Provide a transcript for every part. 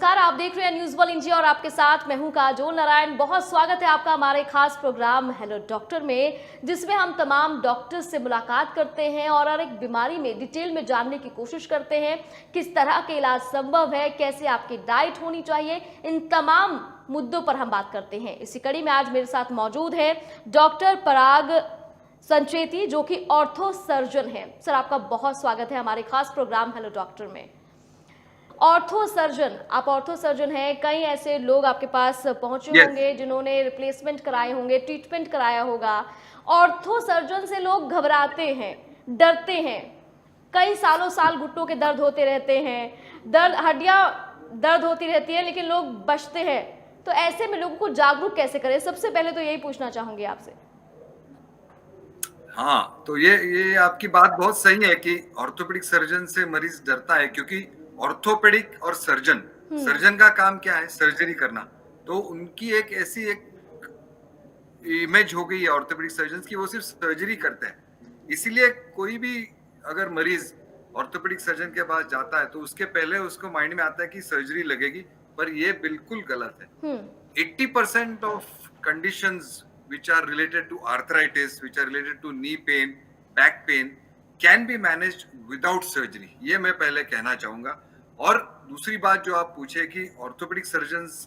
नमस्कार, आप देख रहे हैं न्यूज़ वर्ल्ड इंडिया और आपके साथ मैं हूं काजोल नारायण। बहुत स्वागत है आपका हमारे खास प्रोग्राम हेलो डॉक्टर में, जिसमें हम तमाम डॉक्टर से मुलाकात करते हैं और हर एक बीमारी में डिटेल में जानने की कोशिश करते हैं। किस तरह के इलाज संभव है, कैसे आपकी डाइट होनी चाहिए, इन तमाम मुद्दों पर हम बात करते हैं। इसी कड़ी में आज मेरे साथ मौजूद है डॉक्टर पराग संचेती, जो कि ऑर्थो सर्जन है। सर, आपका बहुत स्वागत है हमारे खास प्रोग्राम हेलो डॉक्टर में। ऑर्थो सर्जन, आप ऑर्थो सर्जन हैं। कई ऐसे लोग आपके पास पहुंचे होंगे जिन्होंने रिप्लेसमेंट कराए होंगे, ट्रीटमेंट कराया होगा। ऑर्थो सर्जन से लोग घबराते हैं, डरते हैं। कई सालों साल घुटनों के दर्द होते रहते हैं, हड्डियां दर्द होती रहती है, लेकिन लोग बचते हैं। तो ऐसे में लोगों को जागरूक कैसे करें? सबसे पहले तो यही पूछना चाहूंगी आपसे। हाँ, तो ये आपकी बात बहुत सही है कि ऑर्थोपेडिक सर्जन से मरीज डरता है, क्योंकि ऑर्थोपेडिक और सर्जन का काम क्या है? सर्जरी करना। तो उनकी एक इमेज हो गई है ऑर्थोपेडिक सर्जन की, वो सिर्फ सर्जरी करते हैं। इसीलिए कोई भी अगर मरीज ऑर्थोपेडिक सर्जन के पास जाता है तो उसके पहले उसको माइंड में आता है कि सर्जरी लगेगी, पर ये बिल्कुल गलत है। 80% of conditions which are related to arthritis, which are related to knee pain, back pain, can be managed without surgery. ये मैं पहले कहना चाहूंगा। और दूसरी बात जो आप पूछे कि ऑर्थोपेडिक सर्जन्स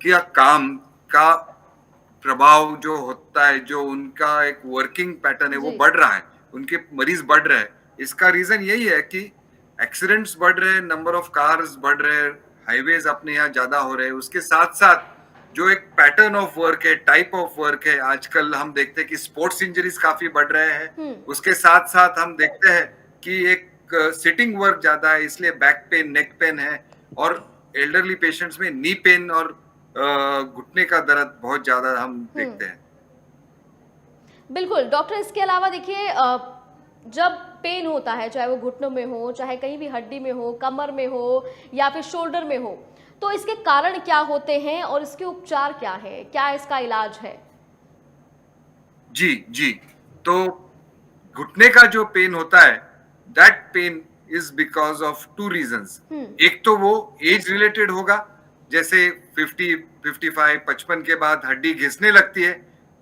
का काम का प्रभाव जो होता है, जो उनका एक वर्किंग पैटर्न है, वो बढ़ रहा है, उनके मरीज बढ़ रहे हैं। इसका रीजन यही है कि एक्सीडेंट्स बढ़ रहे हैं, नंबर ऑफ कार्स बढ़ रहे हैं, हाईवेज अपने यहाँ ज्यादा हो रहे हैं। उसके साथ साथ जो एक पैटर्न ऑफ वर्क है, टाइप ऑफ वर्क है, आजकल हम देखते हैं कि स्पोर्ट्स इंजरीज काफी बढ़ रहे हैं। उसके साथ साथ हम देखते हैं कि एक सिटिंग वर्क ज्यादा है, इसलिए बैक पेन, नेक पेन है, और एल्डरली पेशेंट्स में नी पेन और घुटने का दर्द बहुत ज्यादा हम देखते हैं। बिल्कुल डॉक्टर, इसके अलावा देखिए, जब पेन होता है, चाहे वो घुटनों में हो, चाहे कहीं भी हड्डी में हो, कमर में हो या फिर शोल्डर में हो, तो इसके कारण क्या होते हैं और इसके उपचार क्या है, क्या इसका इलाज है? जी, तो घुटने का जो पेन होता है, that pain is because of two reasons. एक तो वो एज रिलेटेड होगा, जैसे 50, 55, 55 के बाद हड्डी घिसने लगती है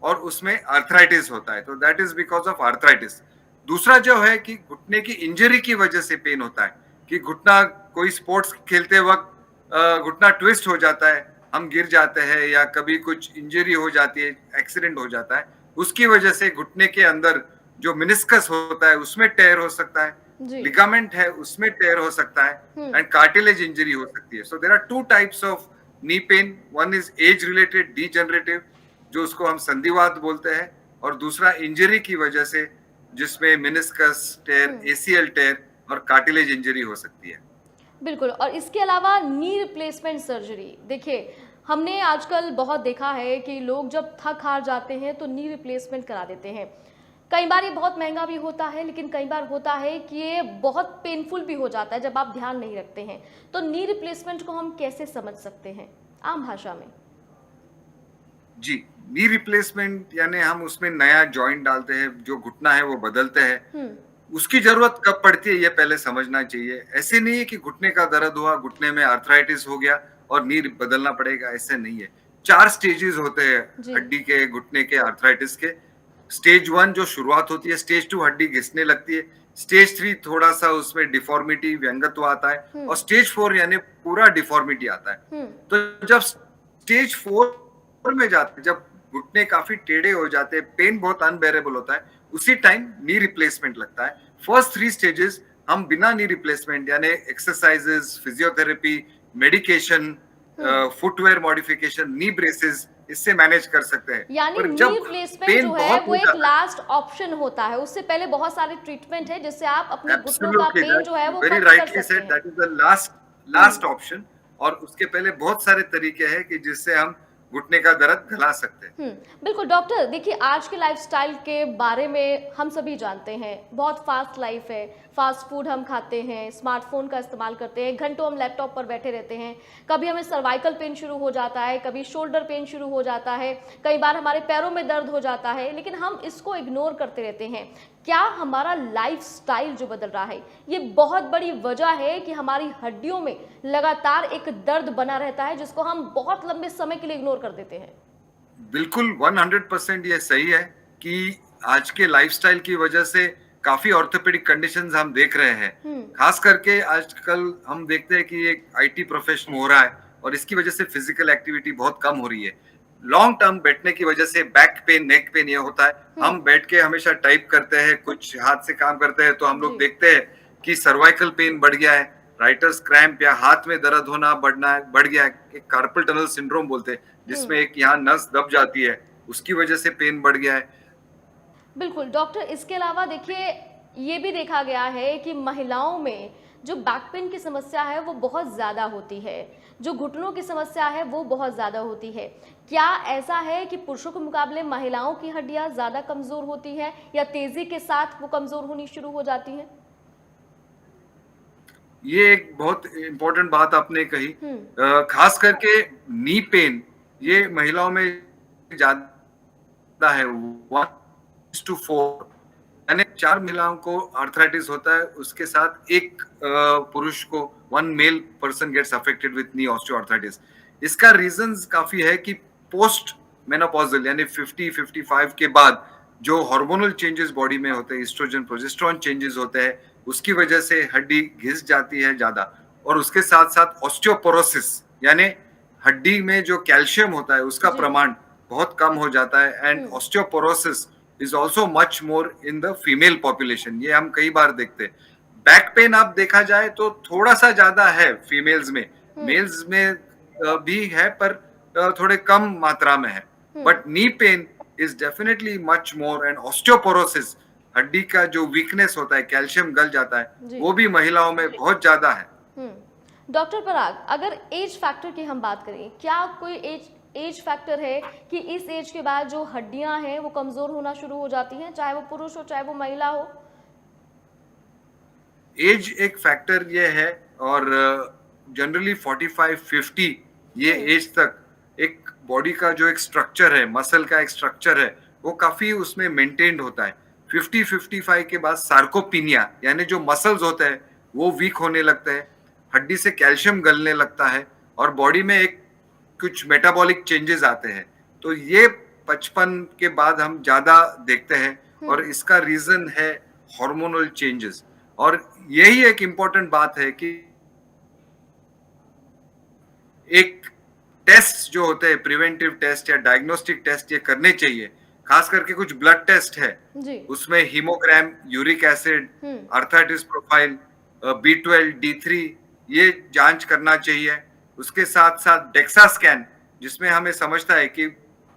और उसमें आर्थराइटिस होता है, तो that is because of arthritis. दूसरा जो है कि घुटने की इंजरी की वजह से पेन होता है, कि घुटना, कोई स्पोर्ट्स खेलते वक्त घुटना ट्विस्ट हो जाता है, हम गिर जाते हैं, या कभी कुछ इंजरी हो जाती है, एक्सीडेंट हो जाता है, उसकी वजह से घुटने के अंदर जो मिनिस्कस होता है उसमें टेयर हो सकता है, लिगामेंट है उसमें टेयर हो सकता है, एंड कार्टिलेज इंजरी हो सकती है। So there are two types of knee pain. One is age related degenerative, जो उसको हम संधिवात बोलते हैं, और दूसरा इंजरी की वजह से, जिसमें मिनिस्कस टेयर, एसीएल टेयर और कार्टिलेज इंजरी हो सकती है। बिल्कुल। और इसके अलावा नी रिप्लेसमेंट सर्जरी, देखिए हमने आजकल बहुत देखा है कि लोग जब थक हार जाते हैं तो नी रिप्लेसमेंट करा देते हैं। कई बार ये बहुत महंगा भी होता है, लेकिन कई बार होता है कि ये बहुत पेनफुल भी हो जाता है जब आप ध्यान नहीं रखते हैं। तो नी रिप्लेसमेंट को हम कैसे समझ सकते हैं आम भाषा में? जी, नी रिप्लेसमेंट यानी हम उसमें नया जॉइंट डालते हैं, जो घुटना है वो बदलते हैं। उसकी जरूरत कब पड़ती है ये पहले समझना चाहिए। ऐसे नहीं है कि घुटने का दर्द हुआ, घुटने में आर्थराइटिस हो गया और नी बदलना पड़ेगा, ऐसे नहीं है। 4 स्टेजेस होते हैं हड्डी के, घुटने के, आर्थराइटिस के। स्टेज 1 जो शुरुआत होती है, स्टेज 2 हड्डी घिसने लगती है, स्टेज 3 थोड़ा सा उसमें डिफॉर्मिटी, व्यंगत्व आता है, और स्टेज 4 यानी पूरा डिफॉर्मिटी आता है। तो जब स्टेज 4 में जाते हैं, जब घुटने काफी टेढ़े हो जाते हैं, पेन बहुत अनबेरेबल होता है, उसी टाइम नी रिप्लेसमेंट लगता है। फर्स्ट 3 स्टेजेस हम बिना नी रिप्लेसमेंट यानी exercises, physiotherapy, medication, footwear modification, knee braces, इससे मैनेज कर सकते हैं। यानी नी रिप्लेसमेंट जो है वो एक लास्ट ऑप्शन होता है, उससे पहले बहुत सारे ट्रीटमेंट है जिससे आप अपने घुटनों का पेन जो है वो very rightly said, that is the last option. और उसके पहले बहुत सारे तरीके हैं कि जिससे हम घुटने का दर्द घला सकते हैं। बिल्कुल डॉक्टर, देखिए आज के लाइफस्टाइल के बारे में हम सभी जानते हैं, बहुत फास्ट लाइफ है, फास्ट फूड हम खाते हैं, स्मार्टफोन का इस्तेमाल करते हैं, घंटों हम लैपटॉप पर बैठे रहते हैं। कभी हमें सर्वाइकल पेन शुरू हो जाता है, कभी शोल्डर पेन शुरू हो जाता है, कई बार हमारे पैरों में दर्द हो जाता है, लेकिन हम इसको इग्नोर करते रहते हैं। क्या हमारा लाइफस्टाइल जो बदल रहा है ये बहुत बड़ी वजह है कि हमारी हड्डियों में लगातार एक दर्द बना रहता है जिसको हम बहुत लंबे समय के लिए इग्नोर कर देते हैं? बिल्कुल 100% ये सही है कि आज के लाइफस्टाइल की वजह से काफी ऑर्थोपेडिक कंडीशंस हम देख रहे हैं। खास करके आजकल हम देखते हैं कि एक आईटी प्रोफेशन हो रहा है और इसकी वजह से फिजिकल एक्टिविटी बहुत कम हो रही है। लॉन्ग टर्म बैठने की वजह से बैक पेन, नेक पेन ये होता है। हम बैठ के हमेशा टाइप करते हैं, कुछ हाथ से काम करते हैं तो हम लोग जी। देखते हैं कि सर्वाइकल पेन बढ़ गया है, राइटर्स क्रैम्प या हाथ में दर्द होना बढ़ गया है। एक कार्पल टनल सिंड्रोम बोलते हैं जिसमें एक यहाँ नस दब जाती है, उसकी वजह से पेन बढ़ गया है। बिल्कुल डॉक्टर, इसके अलावा देखिए ये भी देखा गया है कि महिलाओं में जो बैक पेन की समस्या है वो बहुत ज़्यादा होती है, जो घुटनों की समस्या है वो बहुत ज़्यादा होती है। क्या ऐसा है कि पुरुषों के मुकाबले महिलाओं की हड्डियां ज़्यादा कमज़ोर होती हैं या तेज़ी के साथ वो कमज़ोर होनी शुरू हो जाती हैं? ये एक बहुत इम्पोर्टेंट बात आपने कही। हम्म। खास करके नी पेन ये महिलाओं में ज्यादा है, 1:4, यानी 4 महिलाओं को आर्थराइटिस होता है, उसके साथ एक पुरुष को 1 male person gets affected with knee osteoarthritis. इसका रीजंस काफी है कि पोस्ट मेनोपॉजल यानी 50-55 के बाद जो हार्मोनल चेंजेस बॉडी में होते हैं, एस्ट्रोजन प्रोजेस्टेरोन चेंजेस होते हैं, उसकी वजह से हड्डी घिस जाती है ज्यादा। और उसके साथ साथ ऑस्टियोपोरोसिस यानी हड्डी में जो कैल्शियम होता है उसका जी। प्रमाण बहुत कम हो जाता है। And osteoporosis is also much more in the female population, ये हम कई बार देखते हैं। बैक पेन आप देखा जाए तो थोड़ा सा ज्यादा है फीमेल्स में, मेल्स में भी है पर थोड़े कम मात्रा में है। But knee pain is definitely much more. And osteoporosis, हड्डी का जो वीकनेस होता है, कैल्शियम गल जाता है, जी। वो भी महिलाओं में बहुत ज्यादा है। डॉक्टर पराग, अगर एज फैक्टर की हम बात करें, क्या कोई एज फैक्टर है कि इस एज के बाद जो हड्डियां हैं वो कमजोर होना शुरू हो जाती हैं, चाहे वो पुरुष हो चाहे वो महिला हो? एज एक फैक्टर ये है और जनरली 45-50 ये एज तक एक बॉडी का जो एक स्ट्रक्चर है, मसल का एक स्ट्रक्चर है, वो काफी उसमें मेंटेन्ड होता है। 50-55 के बाद सार्कोपिनिया यानी जो मसल्स होते हैं वो वीक होने लगते हैं, हड्डी से कैल्शियम गलने लगता है और बॉडी में एक कुछ मेटाबॉलिक चेंजेस आते हैं। तो ये 55 के बाद हम ज्यादा देखते हैं और इसका रीजन है हार्मोनल चेंजेस। और यही एक इम्पोर्टेंट बात है कि एक टेस्ट जो होते हैं, प्रिवेंटिव टेस्ट या डायग्नोस्टिक टेस्ट, ये करने चाहिए। खास करके कुछ ब्लड टेस्ट है जी। उसमें haemogram, uric acid, arthritis profile, B12, D3 ये जांच करना चाहिए। उसके साथ साथ डेक्सा स्कैन जिसमें हमें समझता है कि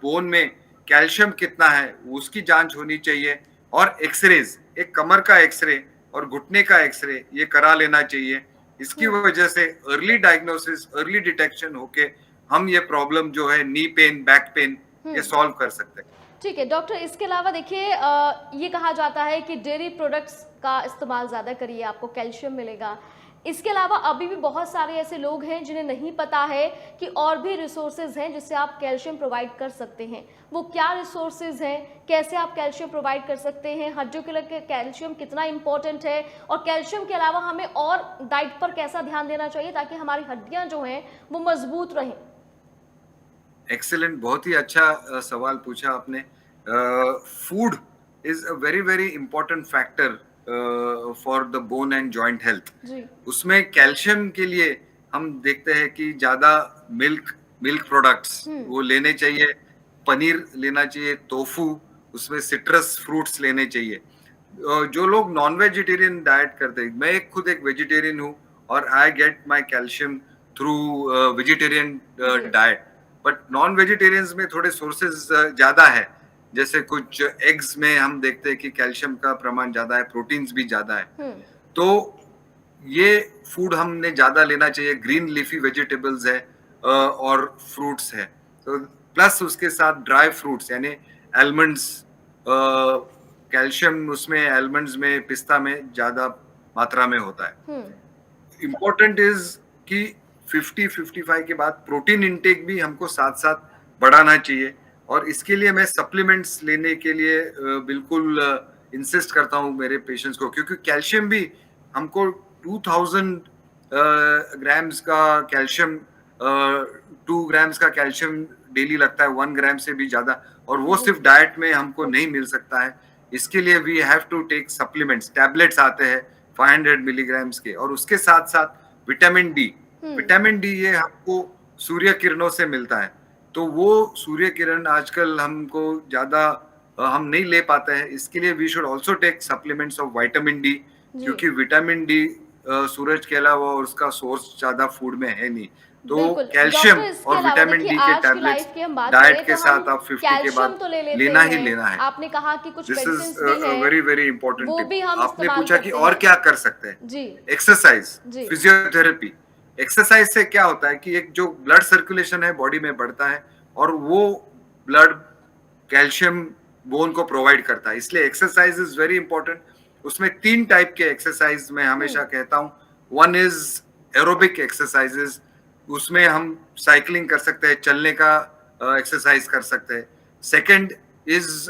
बोन में कैल्शियम कितना है उसकी जांच होनी चाहिए। और एक्सरेज, एक कमर का एक्सरे और घुटने का एक्सरे ये करा लेना चाहिए। इसकी वजह से अर्ली डायग्नोसिस, अर्ली डिटेक्शन होके हम ये प्रॉब्लम जो है नी पेन, बैक पेन, ये सॉल्व कर सकते हैं। ठीक है डॉक्टर, इसके अलावा देखिए ये कहा जाता है कि डेयरी प्रोडक्ट्स का इस्तेमाल ज़्यादा करिए, आपको कैल्शियम मिलेगा। इसके अलावा अभी भी बहुत सारे ऐसे लोग हैं जिन्हें नहीं पता है कि और भी रिसोर्सेज हैं जिससे आप कैल्शियम प्रोवाइड कर सकते हैं। वो क्या रिसोर्सेज हैं, कैसे आप कैल्शियम प्रोवाइड कर सकते हैं, हड्डियों के लिए कैल्शियम कितना इंपॉर्टेंट है, और कैल्शियम के अलावा हमें और डाइट पर कैसा ध्यान देना चाहिए ताकि हमारी हड्डियां जो हैं वो मजबूत रहें? एक्सीलेंट, बहुत ही अच्छा सवाल पूछा आपने। Food is a very very important factor for the bone and joint health. उसमें कैल्शियम के लिए हम देखते हैं कि ज्यादा मिल्क प्रोडक्ट्स वो लेने चाहिए, पनीर लेना चाहिए, टोफू, उसमें सिट्रस फ्रूट्स लेने चाहिए। जो लोग नॉन वेजिटेरियन डाइट करते हैं, मैं खुद एक वेजिटेरियन हूँ और I get my calcium through vegetarian diet. But non vegetarians में थोड़े सोर्सेज ज्यादा है, जैसे कुछ एग्स में हम देखते हैं कि कैल्शियम का प्रमाण ज्यादा है, प्रोटीन्स भी ज्यादा है। तो ये फूड हमने ज्यादा लेना चाहिए। ग्रीन लीफी वेजिटेबल्स है और फ्रूट्स है, तो प्लस उसके साथ ड्राई फ्रूट्स यानी आलमंड्स, कैल्शियम उसमें आलमंड्स में, पिस्ता में ज्यादा मात्रा में होता है। इम्पोर्टेंट इज कि 50-55 के बाद प्रोटीन इंटेक भी हमको साथ साथ बढ़ाना चाहिए। और इसके लिए मैं सप्लीमेंट्स लेने के लिए बिल्कुल इंसिस्ट करता हूँ मेरे पेशेंट्स को, क्योंकि कैल्शियम भी हमको 2000 ग्राम्स का कैल्शियम, 2 ग्राम्स का कैल्शियम डेली लगता है, 1 ग्राम से भी ज्यादा, और वो जी। सिर्फ डाइट में हमको नहीं मिल सकता है। इसके लिए we have to take supplements, tablets आते हैं 500 मिलीग्राम्स के, और उसके साथ साथ विटामिन डी। हुँ। विटामिन डी ये हमको सूर्य किरणों से मिलता है, तो वो सूर्य किरण आजकल हमको ज्यादा हम नहीं ले पाते हैं। इसके लिए we should also take supplements of vitamin D, जी। क्योंकि विटामिन डी सूरज के अलावा उसका सोर्स ज्यादा फूड में है नहीं। तो बिल्कुल। कैल्शियम डॉक्टर इसके और अलावा विटामिन देखिए डी के आज की टैबलेट्स लाइफ की हम बात डाइट करें के तो हम साथ आप 50 के कैल्शियम बाद तो ले लेते लेना ही हैं। लेना है। आपने कहा कि कुछ दिस इज मेडिसिन्स भी हैं, वेरी वेरी इंपॉर्टेंट वो टिप। भी हम आपने इस्तेमाल पूछा कि करते और हैं। क्या कर सकते हैं। जी। एक्सरसाइज, जी। फिजियोथेरेपी। एक्सरसाइज से क्या होता है कि एक जो ब्लड सर्कुलेशन है बॉडी में बढ़ता है, और वो ब्लड कैल्शियम बोन को प्रोवाइड करता है, इसलिए एक्सरसाइज इज वेरी इंपॉर्टेंट। उसमें 3 टाइप के एक्सरसाइज मैं हमेशा हुँ। कहता हूँ। वन इज एरोबिक एक्सरसाइजेज, उसमें हम साइकिलिंग कर सकते हैं, चलने का एक्सरसाइज कर सकते हैं। सेकंड इज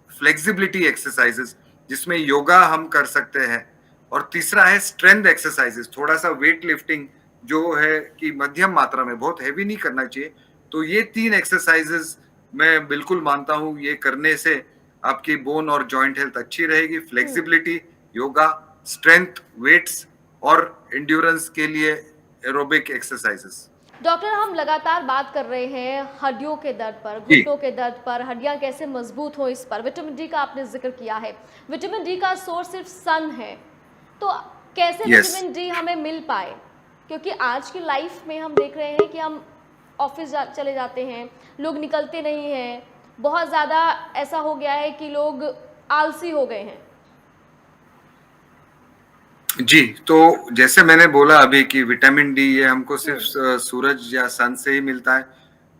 फ्लेक्सिबिलिटी एक्सरसाइजेस, जिसमें योगा हम कर सकते हैं। और तीसरा है स्ट्रेंथ एक्सरसाइजेस, थोड़ा सा वेट लिफ्टिंग जो है कि मध्यम मात्रा में, बहुत हैवी नहीं करना चाहिए। तो ये 3 एक्सरसाइजेस मैं बिल्कुल मानता हूँ, ये करने से आपकी बोन और जॉइंट हेल्थ अच्छी रहेगी। हुँ। फ्लेक्सिबिलिटी, योगा, स्ट्रेंथ, वेट्स, और एंड्योरेंस के लिए एरोबिक एक्सरसाइजेस। डॉक्टर हम लगातार बात कर रहे हैं हड्डियों के दर्द पर, जी। घुटनों के दर्द पर, हड्डियां कैसे मजबूत हो इस पर। विटामिन डी का आपने जिक्र किया है। विटामिन डी का सोर्स सिर्फ सन है, तो कैसे यस। विटामिन डी हमें मिल पाए? क्योंकि आज की लाइफ में हम देख रहे हैं कि हम ऑफिस चले जाते हैं, लोग निकलते नहीं हैं, बहुत ज़्यादा ऐसा हो गया है कि लोग आलसी हो गए हैं। जी, तो जैसे मैंने बोला अभी कि विटामिन डी ये हमको सिर्फ हम्म। सूरज या सन से ही मिलता है,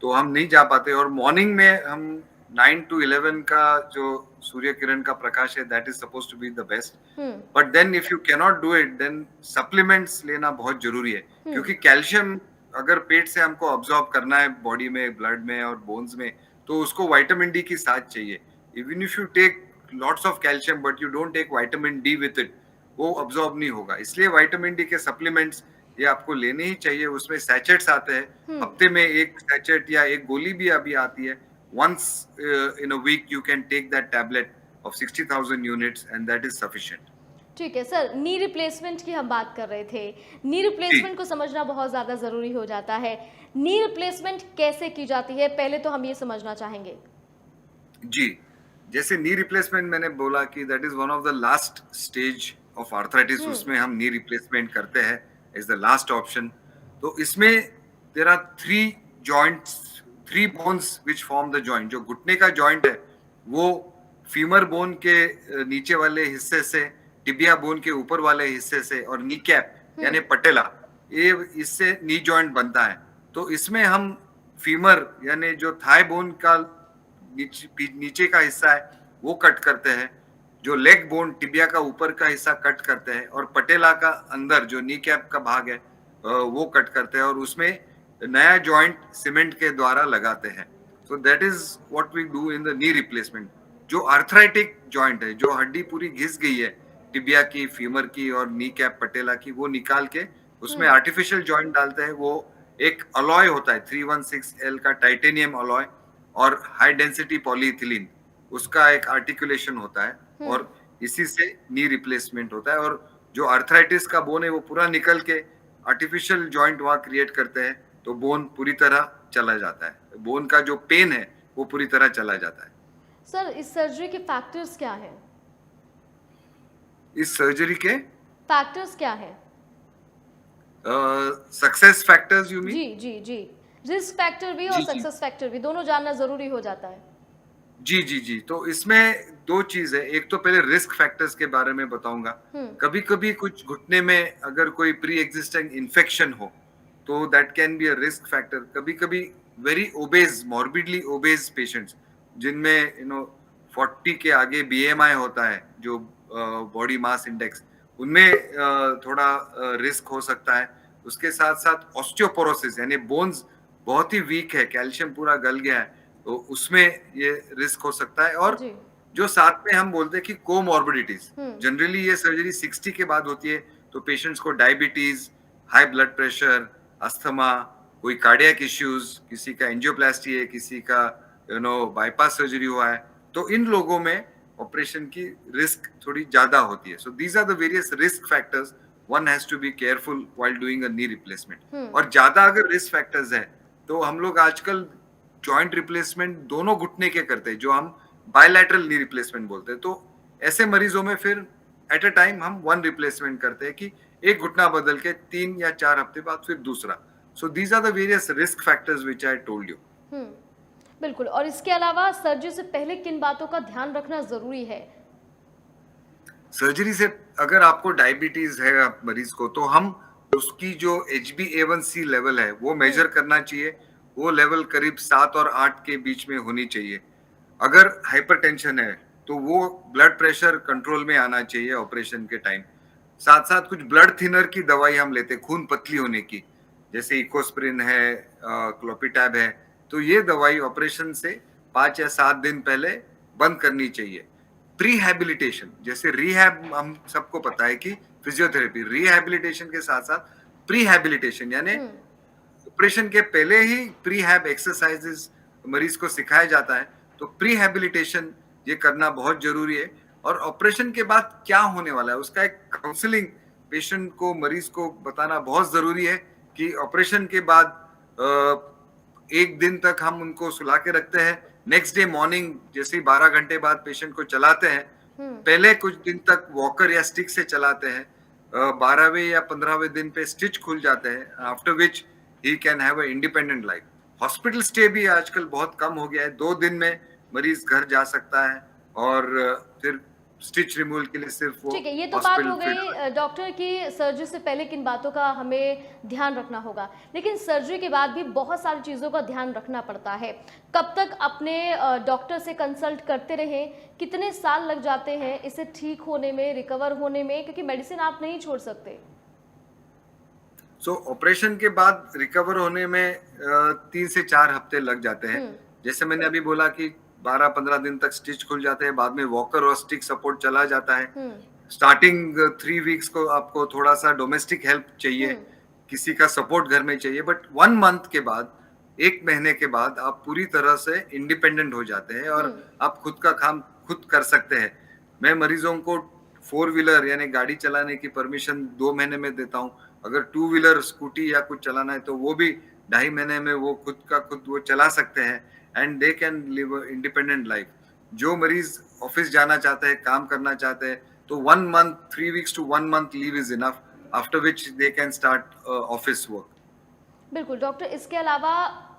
तो हम नहीं जा पाते। और मॉर्निंग में हम 9 टू 11 का जो सूर्य किरण का प्रकाश है, that is supposed to be the best. Hmm. But then if you can not do it, then supplements लेना बहुत जरूरी है, हम्म। क्योंकि कैल्शियम अगर पेट से हमको ऑब्जॉर्ब करना है बॉडी में, ब्लड में और बोन्स में, तो उसको विटामिन डी की साथ चाहिए। Even if you take lots of calcium but you don't take vitamin D with it, वो अब्सॉर्ब नहीं होगा। इसलिए विटामिन डी के सप्लीमेंट्स ये आपको लेने ही चाहिए। उसमें सैचेट्स आते हैं, हम्म। हफ्ते में एक सैचेट या एक गोली भी अभी आती है। Once in a week you can take that tablet of 60,000 units and that is sufficient. ठीक है सर, नी रिप्लेसमेंट की हम बात कर रहे थे। नी जी। रिप्लेसमेंट को समझना बहुत ज़्यादा ज़रूरी हो जाता है। नी रिप्लेसमेंट कैसे की जाती है, पहले तो हम ये समझना चाहेंगे। जी, जैसे नी रिप्लेसमेंट मैंने बोला कि that is one of the last stage of arthritis, hmm. उसमें हम नी रिप्लेसमेंट करते हैं, इज द लास्ट ऑप्शन। तो इसमें there are 3 joints, 3 bones which form the joint. जो घुटने का जॉइंट है वो फीमर बोन के नीचे वाले हिस्से से, टिबिया बोन के ऊपर वाले हिस्से से, और नी कैप यानी पटेला, ये इससे नी जॉइंट बनता है। तो इसमें हम फीमर यानी जो थाई बोन का नीचे का हिस्सा है वो कट करते हैं, जो लेग बोन टिबिया का ऊपर का हिस्सा कट करते हैं, और पटेला का अंदर जो नी कैप का भाग है वो कट करते हैं, और उसमें नया जॉइंट सीमेंट के द्वारा लगाते हैं। So that is what we do in the knee replacement. जो आर्थराइटिक जॉइंट है, जो हड्डी पूरी घिस गई है टिबिया की, फीमर की और नी कैप पटेला की, वो निकाल के उसमें आर्टिफिशियल जॉइंट डालते हैं। वो एक अलॉय होता है 316L का टाइटेनियम अलॉय, और हाई डेंसिटी पॉलीइथिलीन, उसका एक आर्टिकुलेशन होता है, और इसी से नी रिप्लेसमेंट होता है। और जो आर्थराइटिस का बोन है वो पूरा निकल के आर्टिफिशियल जॉइंट वहां क्रिएट करते हैं, तो बोन पूरी तरह चला जाता है, बोन का जो पेन है वो पूरी तरह चला जाता है। सर इस सर्जरी के फैक्टर्स क्या हैं? इस सर्जरी के फैक्टर्स क्या हैं? Success factors you mean? जी जी जी। रिस्क फैक्टर भी और जी जी सक्सेस फैक्टर भी, दोनों जानना जरूरी हो जाता है। जी जी जी। तो इसमें 2 चीज है। एक तो पहले रिस्क फैक्टर्स के बारे में बताऊंगा। कभी कभी कुछ घुटने में अगर कोई प्री एग्जिस्टिंग इन्फेक्शन हो, तो that can be a risk factor. कभी कभी very obeys, morbidly obeys patients, जिनमें 40 के आगे बीएमआई होता है, जो बॉडी मास इंडेक्स, उनमें थोड़ा रिस्क हो सकता है। उसके साथ साथ ऑस्टियोपोरोसिस यानी बोन्स बहुत ही वीक है, कैल्शियम पूरा गल गया है, तो उसमें ये रिस्क हो सकता है। और जी। जो साथ में हम बोलते हैं कि कोमॉर्बिडिटीज। हम्म। जनरली ये सर्जरी 60 के बाद होती है, तो पेशेंट्स को diabetes, high blood pressure, asthma, कोई कार्डियक इश्यूज, किसी का एंजियोप्लास्टी है, किसी का बाईपास सर्जरी हुआ है, तो इन लोगों में ऑपरेशन की रिस्क थोड़ी ज्यादा होती है। So these are the various risk factors one has to be careful while doing a knee replacement. Hmm. और ज्यादा अगर रिस्क फैक्टर्स है तो हम लोग आजकल जॉइंट रिप्लेसमेंट दोनों घुटने के करते हैं, जो हम बायलैटरल नी रिप्लेसमेंट बोलते हैं। तो ऐसे मरीजों में फिर एट अ टाइम हम वन रिप्लेसमेंट करते हैं कि एक घुटना बदल के 3 या 4 हफ्ते बाद फिर दूसरा। So these are the various risk factors which I told you. Hmm. बिल्कुल। और इसके अलावा सर्जरी से पहले किन बातों का ध्यान रखना जरूरी है? सर्जरी से अगर आपको डायबिटीज है आप मरीज को, तो हम उसकी जो HbA1c लेवल है वो मेजर करना चाहिए। वो लेवल करीब 7 और 8 के बीच में होनी चाहिए। अगर हाइपरटेंशन है तो वो ब्लड प्रेशर कंट्रोल में आना चाहिए ऑपरेशन के टाइम। साथ साथ कुछ ब्लड थिनर की दवाई हम लेते हैं खून पतली होने की, जैसे इकोस्प्रिन है, क्लोपिटैब है। तो ये दवाई ऑपरेशन से 5 या 7 दिन पहले बंद करनी चाहिए। प्रीहैबिलिटेशन, जैसे रिहैब हम सबको पता है कि फिजियोथेरेपी, रिहैबिलिटेशन के साथ साथ प्रीहैबिलिटेशन यानी हम्म। ऑपरेशन के पहले ही प्रीहैब एक्सरसाइजेस मरीज को सिखाया जाता है। तो प्रीहैबिलिटेशन ये करना बहुत जरूरी है। और ऑपरेशन के बाद क्या होने वाला है उसका एक काउंसलिंग पेशेंट को, मरीज को बताना बहुत जरूरी है कि ऑपरेशन के बाद 1 दिन तक हम उनको सुला के रखते हैं। नेक्स्ट डे मॉर्निंग जैसे ही 12 घंटे बाद पेशेंट को चलाते हैं, हम्म। पहले कुछ दिन तक वॉकर या स्टिक से चलाते हैं। 12वें या 15वें दिन पे स्टिच खुल जाते हैं, after which he can have a independent life. Hospital stay भी आजकल बहुत कम हो गया है, 2 दिन में मरीज घर जा सकता है और फिर स्टिच रिमूवल के लिए सिर्फ वो ठीक है, ये तो बात हो हॉस्पिटल गई डॉक्टर की सर्जरी से पहले किन बातों का हमें ध्यान रखना होगा। लेकिन सर्जरी के बाद भी बहुत सारी चीज़ों का ध्यान रखना पड़ता है। कब तक अपने डॉक्टर से कंसल्ट करते रहें? कितने साल लग जाते हैं इसे ठीक होने में, रिकवर होने में? क्योंकि मेडिसिन आप नहीं छोड़ सकते। सो ऑपरेशन के बाद रिकवर होने में 3 से 4 हफ्ते लग जाते हैं। जैसे मैंने अभी बोला कि 12-15 दिन तक स्टिच खुल जाते हैं, बाद में वॉकर और स्टिक सपोर्ट चला जाता है। स्टार्टिंग 3 वीक्स को आपको थोड़ा सा डोमेस्टिक हेल्प चाहिए, किसी का सपोर्ट घर में चाहिए, बट 1 मंथ के बाद, 1 महीने के बाद आप पूरी तरह से इंडिपेंडेंट हो जाते हैं और आप खुद का काम खुद कर सकते हैं। मैं मरीजों को 4 व्हीलर यानी गाड़ी चलाने की परमिशन 2 महीने में देता हूँ। अगर 2 व्हीलर स्कूटी या कुछ चलाना है तो वो भी 2.5 महीने में वो खुद का खुद वो चला सकते हैं and they can live independent life. जो मरीज ऑफिस जाना चाहते हैं, काम करना चाहते हैं, तो 1 month, 3 weeks to 1 month leave is enough, after which they can start office work. बिल्कुल डॉक्टर, इसके अलावा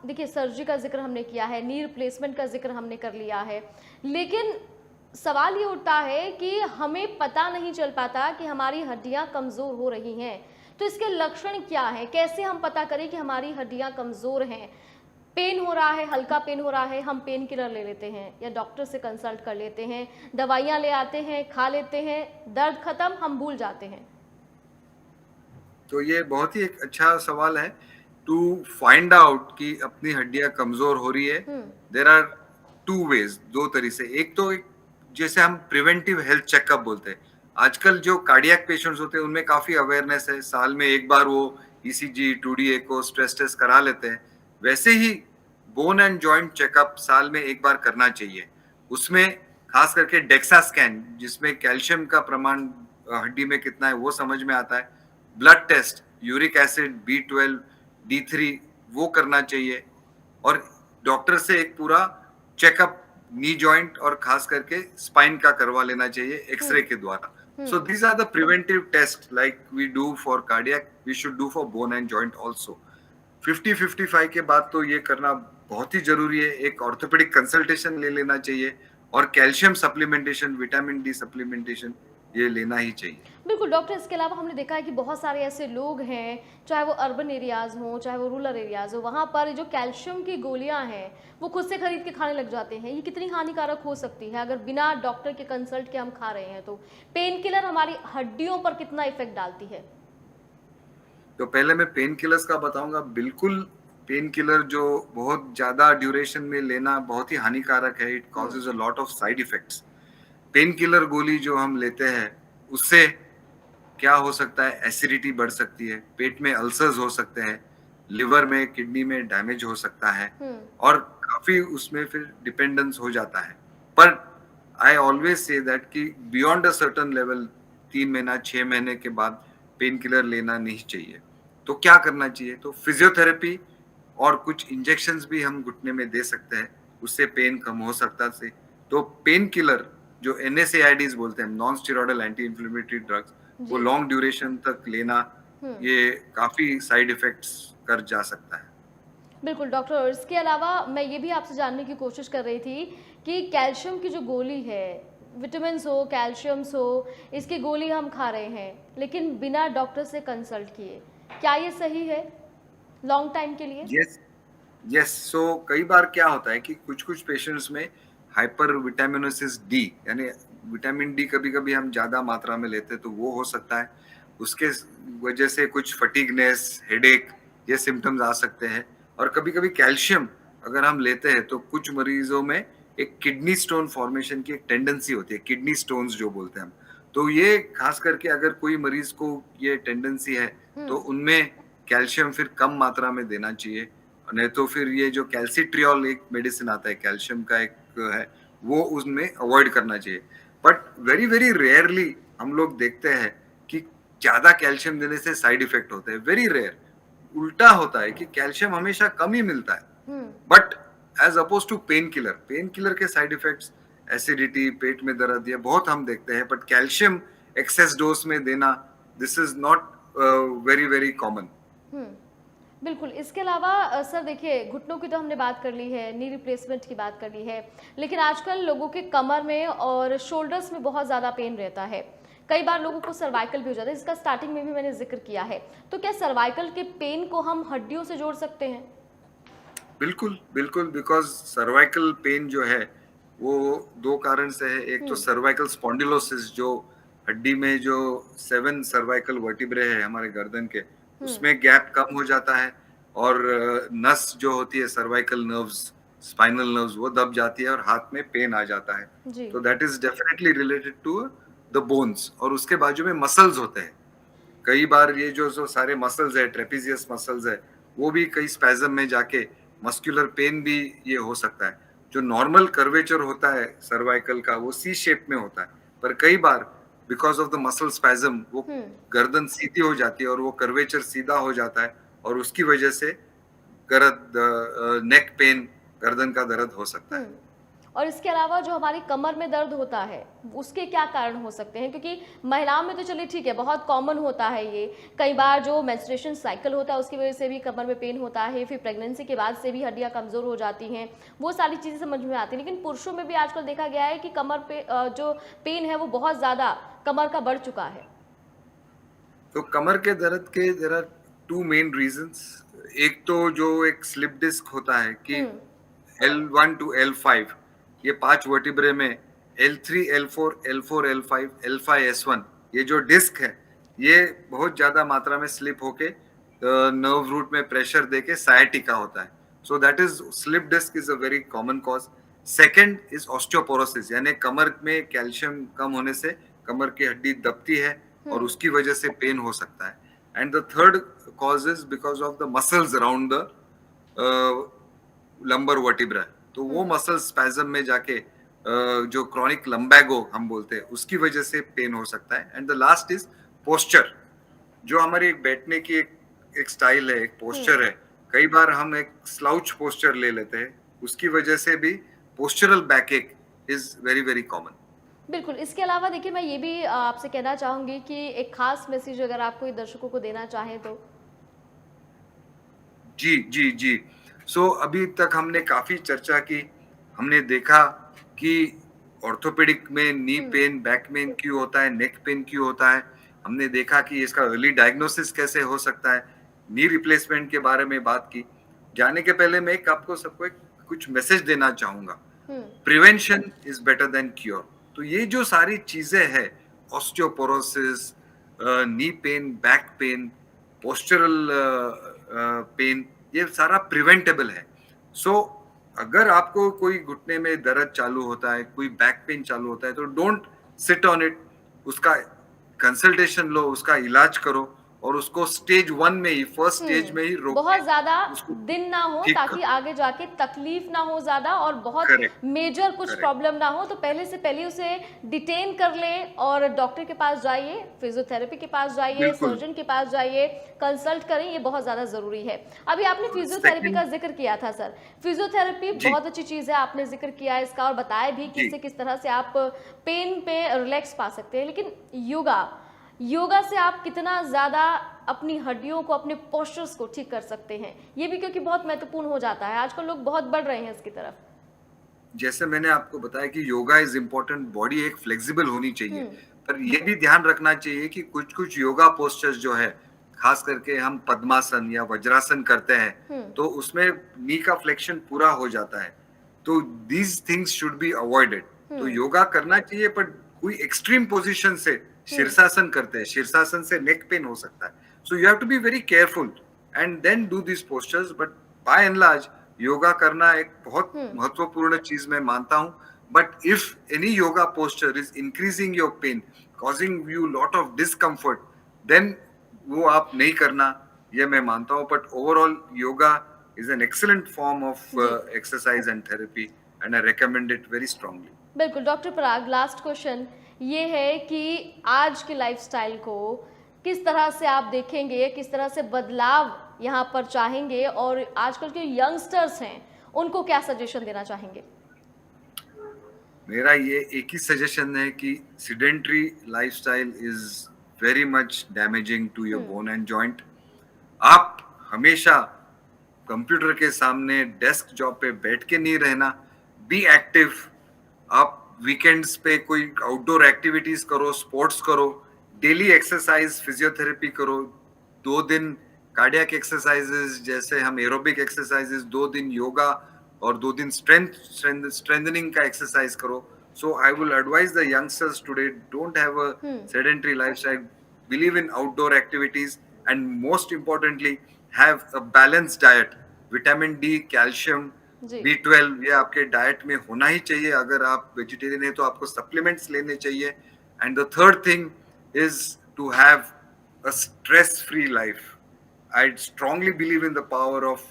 देखिए सर्जरी का जिक्र हमने किया है, नी रिप्लेसमेंट का जिक्र हमने कर लिया है, लेकिन सवाल ये उठता है कि हमें पता नहीं चल पाता कि हमारी हड्डियां कमज़ोर हो रही हैं। तो इसके लक्षण क्या हैं? कैसे हम पता करें कि हमारी हड्डियां कमज़ोर हैं? पेन हो रहा है, हल्का पेन हो रहा है, हम पेन किलर ले लेते हैं या डॉक्टर से कंसल्ट कर लेते हैं, दवाइयाँ ले आते हैं, खा लेते हैं, दर्द खत्म, हम भूल जाते हैं। तो ये बहुत ही एक अच्छा सवाल है टू फाइंड आउट कि अपनी हड्डियां कमजोर हो रही है। देर आर 2 वेज, 2 तरीके से। एक तो जैसे हम प्रिवेंटिव हेल्थ चेकअप बोलते हैं, आजकल जो कार्डियक पेशेंट्स होते हैं उनमें काफी अवेयरनेस है, साल में एक बार वो ECG, 2D एको, स्ट्रेस टेस्ट करा लेते हैं। वैसे ही बोन एंड जॉइंट चेकअप साल में एक बार करना चाहिए। उसमें खास करके डेक्सा स्कैन, जिसमें कैल्शियम का प्रमाण हड्डी में कितना है वो समझ में आता है। Blood test, uric acid, B12, D3 वो करना चाहिए। और डॉक्टर से एक पूरा चेकअप नी जॉइंट और खास करके स्पाइन का करवा लेना चाहिए एक्सरे के द्वारा। So these are the preventive test like we do for cardiac, we should do for bone and joint also. 50-55 के बाद तो ये करना बहुत ही जरूरी है। एक ऑर्थोपेडिक कंसल्टेशन ले लेना चाहिए और calcium supplementation, vitamin D supplementation ये लेना ही चाहिए। बिल्कुल डॉक्टर, इसके अलावा हमने देखा है कि बहुत सारे ऐसे लोग हैं, चाहे वो अर्बन एरियाज़ हों, चाहे वो रूरल एरियाज़ हो, वहाँ पर जो कैल्शियम की गोलियाँ हैं वो खुद से खरीद के खाने लग जाते हैं। ये कितनी हानिकारक हो सकती है अगर बिना डॉक्टर के कंसल्ट के हम खा रहे हैं? तो पेन किलर हमारी हड्डियों पर कितना इफेक्ट डालती है? तो पहले मैं पेन किलर्स का बताऊंगा। बिल्कुल, पेन किलर जो बहुत ज्यादा ड्यूरेशन में लेना बहुत ही हानिकारक है। It causes a lot of side effects. Pain killer गोली जो हम लेते हैं, उससे क्या हो सकता है, एसिडिटी बढ़ सकती है, पेट में अल्सर्स हो सकते हैं, लिवर में, किडनी में डैमेज हो सकता है हुँ, और काफ़ी उसमें फिर डिपेंडेंस हो जाता है। पर आई ऑलवेज़ से दैट कि बियॉन्ड अ सर्टेन लेवल 3 महीना, 6 महीने के बाद पेन किलर लेना नहीं चाहिए। तो क्या करना चाहिए? तो फिज़ियोथेरेपी और कुछ इंजेक्शंस भी हम घुटने में दे सकते हैं, उससे पेन कम हो सकता से। तो पेन किलर जो एनएसएआईडीज़ बोलते हैं, non steroidal anti inflammatory drugs, वो जी। लॉन्ग ड्यूरेशन तक लेना, हुँ। ये काफ़ी साइड इफ़ेक्ट्स कर जा सकता है। बिल्कुल डॉक्टर, और इसके अलावा मैं ये भी आपसे जानने की कोशिश कर रही थी कि कैल्शियम की जो गोली है, विटामिन्स हो, कैल्शियम्स हो, इसकी गोली हम खा रहे हैं, लेकिन बिना डॉक्टर से कंसल्ट किए। क्या ये सही है लॉन्ग टाइम के लिए? Yes, yes. सो कई बार क्या होता है कि कुछ-कुछ पेशेंट्स में हाइपर विटामिनोसिस डी, यानी विटामिन डी कभी-कभी हम ज़्यादा मात्रा में लेते हैं, तो वो हो सकता है। उसके वजह से कुछ फटीगनेस, हेडेक, ये सिम्पटम्स आ सकते हैं। और कभी-कभी कैल्शियम अगर हम लेते हैं, तो कुछ मरीजों में एक किडनी स्टोन फॉर्मेशन की एक टेंडेंसी होती है, किडनी स्टोन्स जो बोलते हैं हम। तो ये खास करके अगर कोई मरीज को ये टेंडेंसी है, हुँ, तो उनमें कैल्शियम फिर कम मात्रा में देना चाहिए। नहीं तो फिर ये जो कैल्सिट्रियोल एक मेडिसिन आता है, कैल्शियम का एक है, वो उसमें अवॉइड करना चाहिए। बट वेरी वेरी रेयरली हम लोग देखते हैं कि ज्यादा कैल्शियम देने से साइड इफेक्ट होते हैं, वेरी रेयर। उल्टा होता है कि कैल्शियम हमेशा कम ही मिलता है, hmm. But as opposed to painkiller के साइड इफेक्ट्स, एसिडिटी, पेट में दर्द, ये बहुत हम देखते हैं। बट कैल्शियम एक्सेस डोज में देना, this is not very very common. Hmm. बिल्कुल, इसके अलावा सर देखिए, घुटनों की तो हमने बात कर ली है, नी रिप्लेसमेंट की बात कर ली है, लेकिन आजकल लोगों के कमर में और शोल्डर्स में बहुत ज़्यादा पेन रहता है। कई बार लोगों को सर्वाइकल भी हो जाता है, इसका स्टार्टिंग में भी मैंने ज़िक्र किया है। तो क्या सर्वाइकल के पेन को हम हड्डियों से जोड़ सकते हैं? बिल्कुल, बिल्कुल, बिकॉज़ सर्वाइकल पेन जो है, वो 2 कारण से है। एक हुँ, तो सर्वाइकल स्पॉन्डिलोसिस, जो हड्डी में जो 7 सर्वाइकल वर्टिब्रे है हमारे गर्दन के, हुँ, उसमें गैप कम हो जाता है और नस जो होती है, सर्वाइकल नर्व्स, स्पाइनल नर्व्स, वो दब जाती है और हाथ में पेन आ जाता है। जी। तो that is definitely related to the bones. और उसके बाजू में मसल्स होते हैं। कई बार ये जो सारे मसल्स है, ट्रेपेजियस मसल्स है, वो भी कई स्पैज़म में जाके मस्कुलर पेन भी ये हो सकता है। जो नॉर्मल कर्वेचर होता है सर्वाइकल का, वो सी शेप में होता है, पर कई बार because of the muscle spasm वो हुँ, गर्दन सीधी हो जाती है और वो कर्वेचर सीधा हो जाता है और उसकी वजह से नेक पेन, गर्दन का दर्द हो सकता हुँ। है। और इसके अलावा जो हमारी कमर में दर्द होता है, उसके क्या कारण हो सकते हैं? क्योंकि महिलाओं में तो चलिए ठीक है, बहुत कॉमन होता है ये। कई बार जो मेंस्ट्रुएशन साइकिल होता है, उसकी वजह से भी कमर में पेन होता है, फिर प्रेगनेंसी के बाद से भी हड्डियाँ कमज़ोर हो जाती हैं, वो सारी चीज़ें समझ में आती हैं। लेकिन पुरुषों में भी आजकल देखा गया है कि कमर पे जो पेन है, वो बहुत ज़्यादा कमर का बढ़ चुका है। तो कमर के दर्द के देयर आर 2 मेन रीज़न्स। एक तो जो एक स्लिप डिस्क होता है कि हुँ, L1 टू L5, ये 5 वर्टिब्रे में L3, L4, L4, L5, L5, S1, ये जो डिस्क है, ये बहुत ज़्यादा मात्रा में स्लिप होके नर्व रूट में प्रेशर देके सायाटिका होता है। So that is slip disc is a very common cause. Second is osteoporosis, यानी कमर में कैल्शियम कम होने से कमर की हड्डी दबती है हुँ, और उसकी वजह से पेन हो सकता है। And the third cause is because of the muscles around the lumbar vertebra. तो हुँ। वो मसल स्पैज़म में जाके जो क्रॉनिक लंबैगो हम बोलते हैं, उसकी वजह से पेन हो सकता है। And the last is posture, जो हमारी एक बैठने की एक एक स्टाइल है, एक हुँ, पोस्चर है। कई बार हम एक स्लाउच पोस्चर ले लेते हैं, उसकी वजह से भी postural बैकएक is very, very common. बिल्कुल, इसके अलावा देखिए, मैं ये भी आपसे कहना चाहूँगी कि एक ख़ास मैसेज अगर आप कोई दर्शकों को देना चाहें तो? जी, जी, जी। सो अभी तक हमने काफ़ी चर्चा की। हमने देखा कि ऑर्थोपेडिक में नी हुँ, पेन, बैक पेन क्यों होता है, नेक पेन क्यों होता है। हमने देखा कि इसका अर्ली डायग्नोसिस कैसे हो सकता है। नी रिप्लेसमेंट के बारे में बात की। जाने के पहले मैं एक आपको सबको एक कुछ मैसेज देना चाहूँगा। Hmm, prevention is better than cure. तो ये जो सारी चीज़ें हैं, osteoporosis, knee pain, back pain, postural pain, ये सारा प्रिवेंटेबल है। सो अगर आपको कोई घुटने में दर्द चालू होता है, कोई बैक पेन चालू होता है, तो डोंट सिट ऑन इट, उसका कंसल्टेशन लो, उसका इलाज करो और उसको स्टेज 1 में ही, फर्स्ट स्टेज में ही रोक के बहुत ज़्यादा उसको दिन ना हो ठीक ताकि करो। आगे जाके तकलीफ ना हो ज़्यादा और बहुत करेक्ट, मेजर कुछ करेक्ट, प्रॉब्लम ना हो, तो पहले से पहले उसे डिटेन कर लें और डॉक्टर के पास जाइए, फिजियोथेरेपी के पास जाइए, बिल्कुल। सर्जन के पास जाइए, कंसल्ट करें, ये बहुत ज़्यादा ज़रूरी है। अभी आपने फिजियोथेरेपी का सेकंड जिक्र किया था सर, फिजियोथेरेपी जी, बहुत अच्छी चीज़ है, आपने जिक्र किया है इसका और बताया भी कि जी। इससे किस तरह से आप पेन पे रिलैक्स पा सकते हैं, लेकिन योगा योगा से आप कितना ज़्यादा अपनी हड्डियों को, अपने पोस्चर्स को ठीक कर सकते हैं, ये भी क्योंकि बहुत महत्वपूर्ण हो जाता है, आजकल लोग बहुत बढ़ रहे हैं इसकी तरफ। जैसे मैंने आपको बताया कि योगा इज़ इम्पोर्टेंट, बॉडी एक फ्लेक्सिबल होनी चाहिए। हुँ, पर ये भी ध्यान रखना चाहिए कि कुछ-कुछ योगा पोस्चर्स जो है, खास करके हम पद्मासन या वज्रासन करते हैं, हुँ, तो उसमें नी का फ्लेक्शन पूरा हो जाता है। तो these things should be avoided. तो हुँ, योगा करना चाहिए, पर कोई एक्सट्रीम पोज़ीशन से हुँ, शीर्षासन करते हैं, शीर्षासन से नेक पेन हो सकता है। So you have to be very careful and then do these postures, but by and large yoga करना एक बहुत हुँ, महत्वपूर्ण चीज मैं मानता हूं। But if any yoga posture is increasing your pain, causing you lot of discomfort, then वो आप नहीं करना, ये मैं मानता हूं। But overall yoga is an excellent form of जी। Exercise and therapy and I recommend it very strongly. बिल्कुल, डॉक्टर पराग लास्ट क्वेश्चन ये है कि आज के लाइफ़स्टाइल को किस तरह से आप देखेंगे, किस तरह से बदलाव यहाँ पर चाहेंगे और आजकल के यंगस्टर्स हैं, उनको क्या सजेशन देना चाहेंगे? मेरा ये एक ही सजेशन है कि sedentary lifestyle is very much damaging to your हुँ, बोन एंड जॉइंट। आप हमेशा कंप्यूटर के सामने डेस्क जॉब पे बैठ के नहीं रहना, बी एक्टिव। आप वीकेंड्स पे कोई आउटडोर एक्टिविटीज करो, स्पोर्ट्स करो, डेली एक्सरसाइज, फिजियोथेरेपी करो, 2 दिन कार्डियक एक्सरसाइजेज जैसे हम एरोबिक एक्सरसाइजेज, 2 दिन योगा और 2 दिन स्ट्रेंथनिंग का एक्सरसाइज करो। So I will advise the youngsters today, don't have a hmm, sedentary lifestyle, believe in outdoor activities, and most importantly have a balanced diet। Vitamin D, calcium, जी। B12 ये आपके diet में होना ही चाहिए। अगर आप वेजिटेरियन है तो आपको सप्लीमेंट्स लेने चाहिए। And the third thing is to have a stress free life. I strongly believe in the power of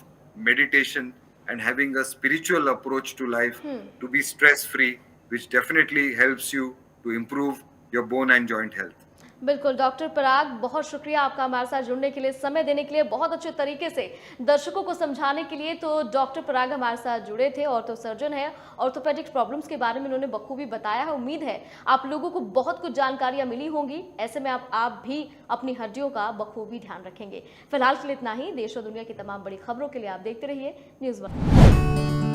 meditation and having a spiritual approach to life hmm. to be stress free, which definitely helps you to improve your bone and joint health। बिल्कुल, doctor पराग बहुत शुक्रिया आपका हमारे साथ जुड़ने के लिए, समय देने के लिए, बहुत अच्छे तरीके से दर्शकों को समझाने के लिए। तो डॉक्टर पराग हमारे साथ जुड़े थे, ऑर्थो सर्जन हैं, ऑर्थोपेडिक प्रॉब्लम्स के बारे में उन्होंने बखूबी बताया है। उम्मीद है आप लोगों को बहुत कुछ जानकारियाँ मिली होंगी, ऐसे में आप भी अपनी हड्डियों का बखूबी ध्यान रखेंगे। फिलहाल के लिए इतना ही। देश और दुनिया की तमाम बड़ी खबरों के लिए आप देखते रहिए न्यूज़ 1।